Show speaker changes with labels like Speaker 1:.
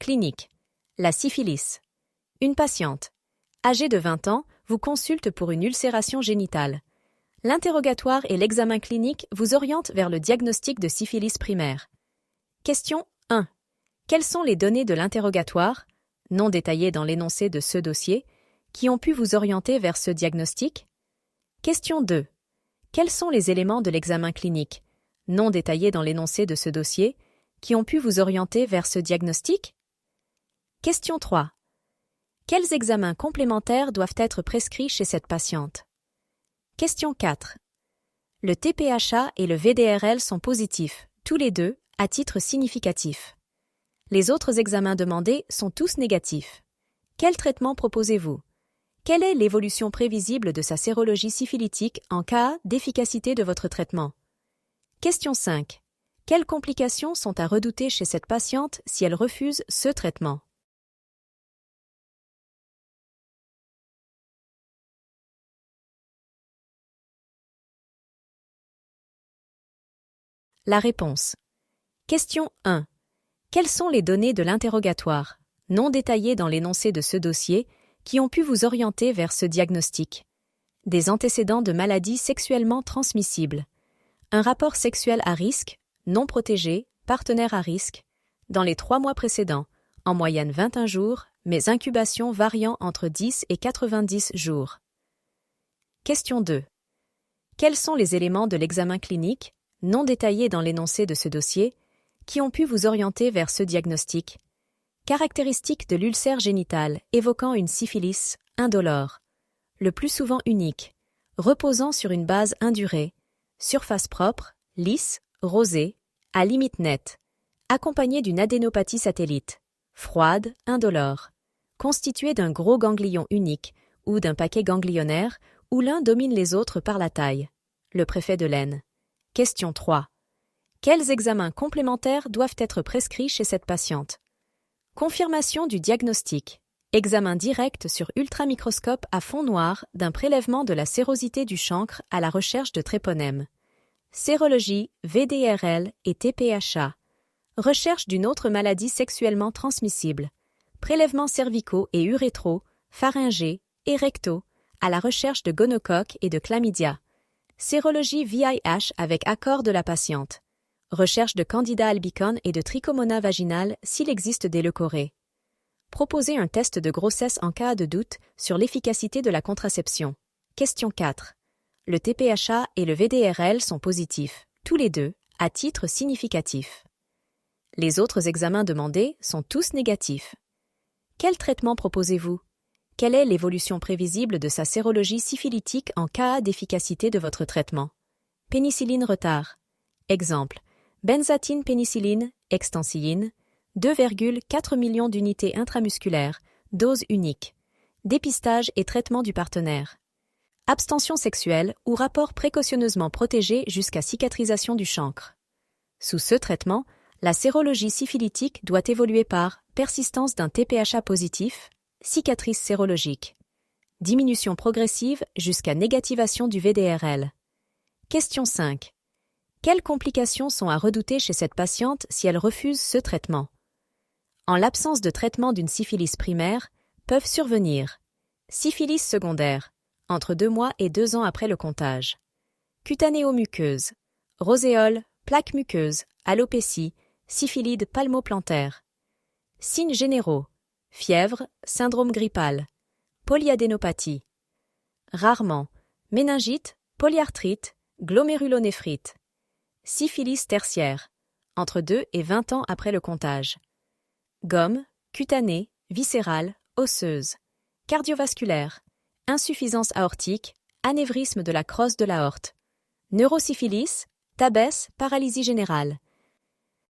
Speaker 1: Clinique. La syphilis. Une patiente, âgée de 20 ans, vous consulte pour une ulcération génitale. L'interrogatoire et l'examen clinique vous orientent vers le diagnostic de syphilis primaire. Question 1. Quelles sont les données de l'interrogatoire, non détaillées dans l'énoncé de ce dossier, qui ont pu vous orienter vers ce diagnostic? Question 2. Quels sont les éléments de l'examen clinique, non détaillés dans l'énoncé de ce dossier, qui ont pu vous orienter vers ce diagnostic? Question 3. Quels examens complémentaires doivent être prescrits chez cette patiente? Question 4. Le TPHA et le VDRL sont positifs, tous les deux, à titre significatif. Les autres examens demandés sont tous négatifs. Quel traitement proposez-vous? Quelle est l'évolution prévisible de sa sérologie syphilitique en cas d'efficacité de votre traitement? Question 5. Quelles complications sont à redouter chez cette patiente si elle refuse ce traitement? La réponse. Question 1. Quelles sont les données de l'interrogatoire, non détaillées dans l'énoncé de ce dossier, qui ont pu vous orienter vers ce diagnostic? Des antécédents de maladies sexuellement transmissibles. Un rapport sexuel à risque, non protégé, partenaire à risque, dans les 3 mois précédents, en moyenne 21 jours, mais incubation variant entre 10 et 90 jours. Question 2. Quels sont les éléments de l'examen clinique, non détaillés dans l'énoncé de ce dossier, qui ont pu vous orienter vers ce diagnostic? Caractéristiques de l'ulcère génital évoquant une syphilis indolore, le plus souvent unique, reposant sur une base indurée, surface propre, lisse, rosée, à limite nette, accompagnée d'une adénopathie satellite, froide, indolore, constituée d'un gros ganglion unique ou d'un paquet ganglionnaire où l'un domine les autres par la taille, le préfet de l'aine. Question 3. Quels examens complémentaires doivent être prescrits chez cette patiente? Confirmation du diagnostic. Examen direct sur ultramicroscope à fond noir d'un prélèvement de la sérosité du chancre à la recherche de tréponèmes. Sérologie, VDRL et TPHA. Recherche d'une autre maladie sexuellement transmissible. Prélèvements cervicaux et urétraux, pharyngés et rectaux à la recherche de gonocoque et de chlamydia. Sérologie VIH avec accord de la patiente. Recherche de Candida albicans et de Trichomonas vaginales s'il existe des leucorrhées. Proposer un test de grossesse en cas de doute sur l'efficacité de la contraception. Question 4. Le TPHA et le VDRL sont positifs, tous les deux, à titre significatif. Les autres examens demandés sont tous négatifs. Quel traitement proposez-vous? Quelle est l'évolution prévisible de sa sérologie syphilitique en cas d'efficacité de votre traitement? Pénicilline retard. Exemple. Benzatine pénicilline, extensilline, 2,4 millions d'unités intramusculaires, dose unique. Dépistage et traitement du partenaire. Abstention sexuelle ou rapport précautionneusement protégé jusqu'à cicatrisation du chancre. Sous ce traitement, la sérologie syphilitique doit évoluer par persistance d'un TPHA positif, cicatrice sérologique. Diminution progressive jusqu'à négativation du VDRL. Question 5. Quelles complications sont à redouter chez cette patiente si elle refuse ce traitement? En l'absence de traitement d'une syphilis primaire, peuvent survenir syphilis secondaire, entre 2 mois et 2 ans après le comptage, cutanéo-muqueuse, roséole, plaque muqueuse, alopécie, syphilide palmoplantaire. Signes généraux, fièvre, syndrome grippal, polyadénopathie. Rarement, méningite, polyarthrite, glomérulonéphrite. Syphilis tertiaire, entre 2 et 20 ans après le comptage. Gomme, cutanée, viscérale, osseuse. Cardiovasculaire, insuffisance aortique, anévrisme de la crosse de l'aorte. Neurosyphilis, tabès, paralysie générale.